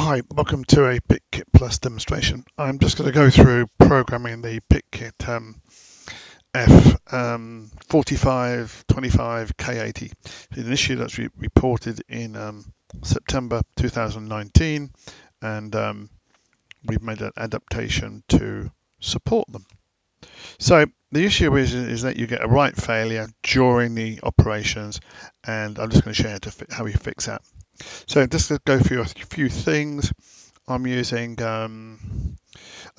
Hi, welcome to a PICkitPlus demonstration. I'm just going to go through programming the PICkit F4525K80. It's an issue that's reported in September 2019, and we've made an adaptation to support them. So the issue is that you get a write failure during the operations, and I'm just going to show you how you fix that. So just to go through a few things, I'm using a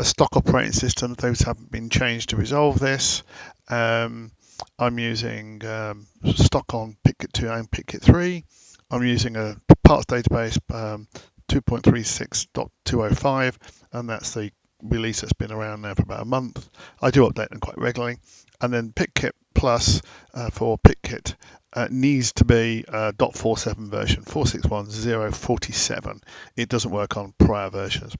stock operating system. Those haven't been changed to resolve this. I'm using stock on PK2 and PK3. I'm using a parts database 2.36.205, and that's the release that's been around now for about a month. I do update them quite regularly. And then PICkitPlus for PICkit needs to be .47 version 461.047. It doesn't work on prior versions.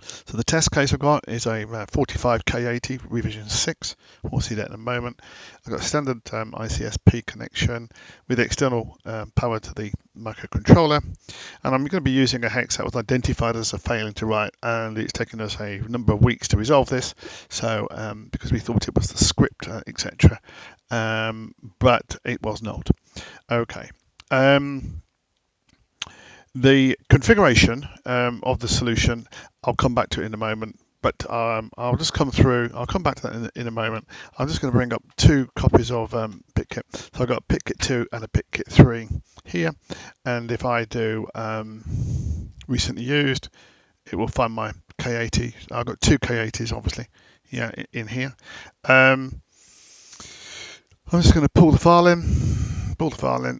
So the test case I've got is a 45K80 revision 6. We'll see that in a moment. I've got a standard ICSP connection with external power to the microcontroller, and I'm going to be using a hex that was identified as a failing to write, and it's taken us a number of weeks to resolve this. So because we thought it was the script, etc., but it was not. Okay. The configuration of the solution, I'll come back to it in a moment, but I'll just come through. I'll come back to that in a moment. I'm just going to bring up two copies of PICkit. So I've got a PICkit2 and a PICkit3 here, and if I do recently used, it will find my K80. I've got two K80s, obviously, yeah, in here. I'm just going to pull the file in,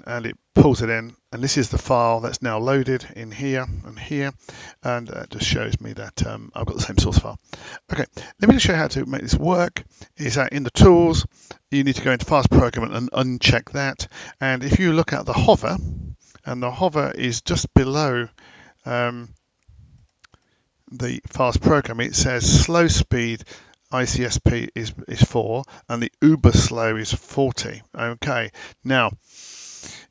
and it pulls it in, and this is the file that's now loaded in here and here, and it just shows me that I've got the same source file. Okay, let me just show you how to make this work. Is that in the tools, you need to go into fast programming and uncheck that, and if you look at the hover, and the hover is just below the fast programming, it says slow speed ICSP is 4 and the uber slow is 40. Okay, now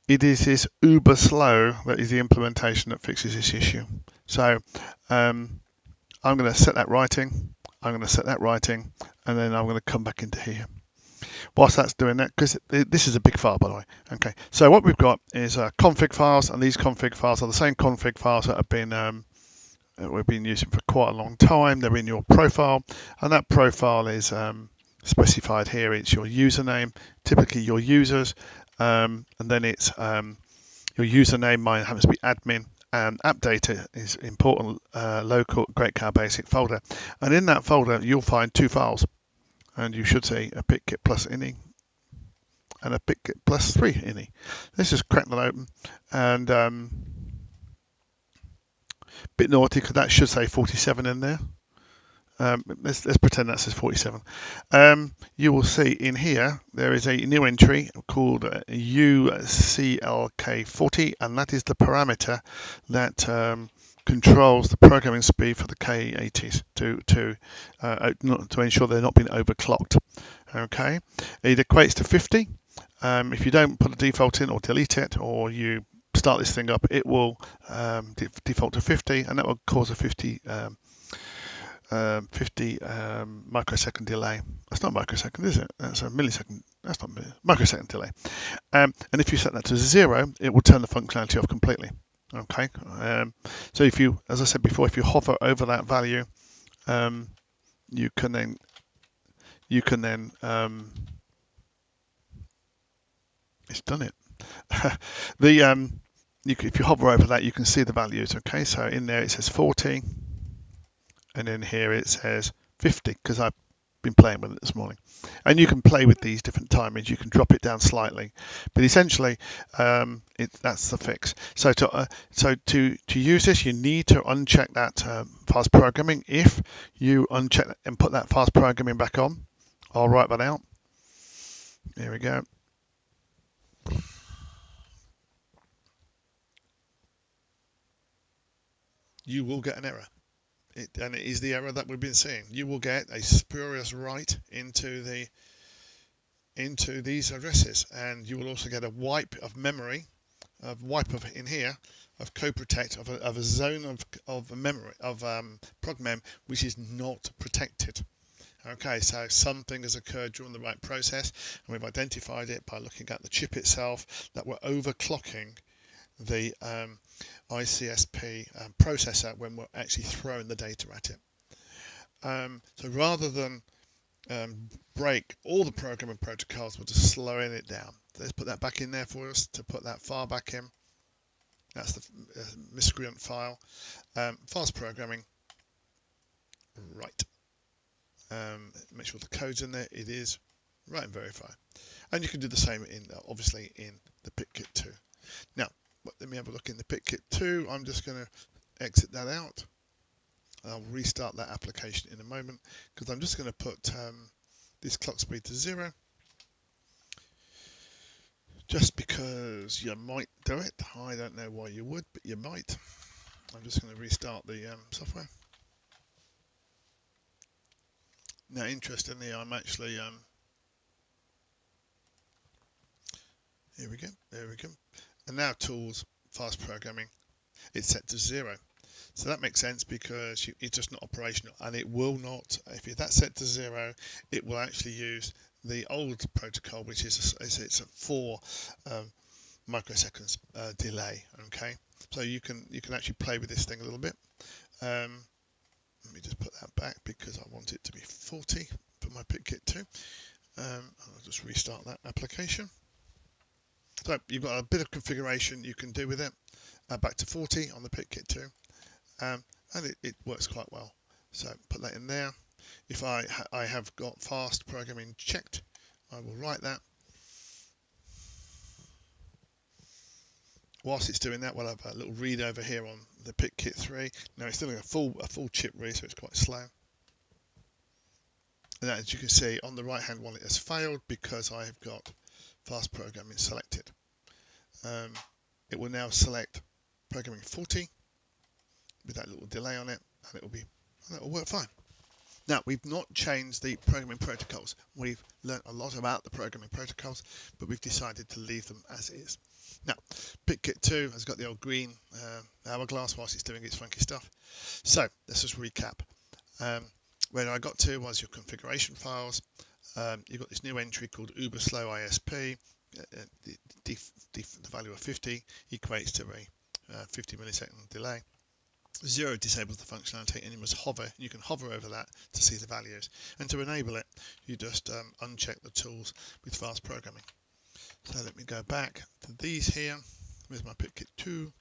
it is this uber slow that is the implementation that fixes this issue. So I'm going to set that writing, and then I'm going to come back into here. Whilst that's doing that, because this is a big file, by the way. Okay, so what we've got is config files, and these config files are the same config files that have been we've been using for quite a long time. They're in your profile, and that profile is specified here. It's your username, typically your users, and then it's your username. Mine happens to be admin, and app data is important, local Great Cow Basic folder, and in that folder you'll find two files, and you should see a PICkitPlus ini and a PICkitPlus3 ini. Let's just crack that open, and bit naughty because that should say 47 in there. Let's pretend that says 47. You will see in here there is a new entry called UCLK40, and that is the parameter that controls the programming speed for the K80s to ensure they're not being overclocked. Okay, it equates to 50. If you don't put a default in or delete it, or you start this thing up, it will default to 50, and that will cause a 50 microsecond delay. That's not microsecond, is it? That's a millisecond. That's not microsecond delay. And if you set that to 0, it will turn the functionality off completely. Okay. So if you, as I said before, if you hover over that value, you can then it's done it. If you hover over that, you can see the values. Okay, so in there it says 40, and in here it says 50 because I've been playing with it this morning. And you can play with these different timings. You can drop it down slightly, but essentially that's the fix. So to use this, you need to uncheck that fast programming. If you uncheck and put that fast programming back on, I'll write that out. There we go. You will get an error. And it is the error that we've been seeing. You will get a spurious write into these addresses, and you will also get a wipe of memory wipe in here of co-protect of a zone of memory of PROGMEM which is not protected. Okay, so something has occurred during the write process, and we've identified it by looking at the chip itself that we're overclocking the ICSP processor when we're actually throwing the data at it. So rather than break all the programming protocols, we're just slowing it down. Let's put that back in there for us to put that file back in. That's the miscreant file. Fast programming. Right. Make sure the code's in there. It is. Right, and verify. And you can do the same in obviously in the PICkit2. Now, let me have a look in the PICkit2. I'm just going to exit that out. I'll restart that application in a moment because I'm just going to put this clock speed to 0. Just because you might do it. I don't know why you would, but you might. I'm just going to restart the software. Now, interestingly, I'm actually here we go, there we go. And now tools, fast programming, it's set to 0. So that makes sense because it's just not operational, and it will not, if that's set to 0, it will actually use the old protocol, which is it's a 4 microseconds delay. Okay, so you can actually play with this thing a little bit. Let me just put that back because I want it to be 40 for my PICkit2. I'll just restart that application. So you've got a bit of configuration you can do with it. Back to 40 on the PICkit2, and it works quite well. So put that in there. If I have got fast programming checked, I will write that. Whilst it's doing that, we'll have a little read over here on the PICkit3. Now it's doing a full chip read, so it's quite slow. And as you can see on the right hand one, it has failed because I have got fast programming selected. It will now select programming 40 with that little delay on it, and it will work fine. Now, we've not changed the programming protocols. We've learned a lot about the programming protocols, but we've decided to leave them as is. Now, PICkit2 has got the old green hourglass whilst it's doing its funky stuff. So let's just recap. Where I got to was your configuration files. You've got this new entry called uber slow ISP. The value of 50 equates to a 50 millisecond delay. 0 disables the functionality, and you must hover. You can hover over that to see the values. And to enable it, you just uncheck the tools with fast programming. So let me go back to these here. Where's my PICkit2?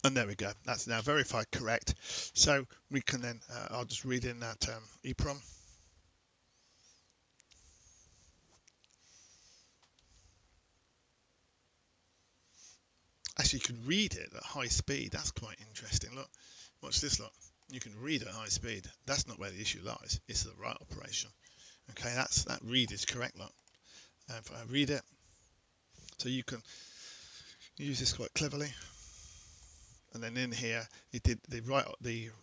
And there we go. That's now verified correct. So we can then, I'll just read in that EEPROM. Actually, you can read it at high speed. That's quite interesting. Look, watch this. Look, you can read at high speed. That's not where the issue lies. It's the write operation. Okay, that read is correct. Look, if I read it, so you can use this quite cleverly. And then in here, it did the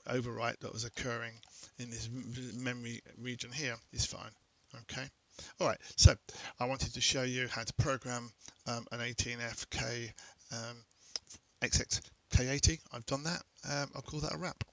overwrite that was occurring in this memory region here is fine. Okay. All right. So I wanted to show you how to program an 18FK XXK80. I've done that. I'll call that a wrap.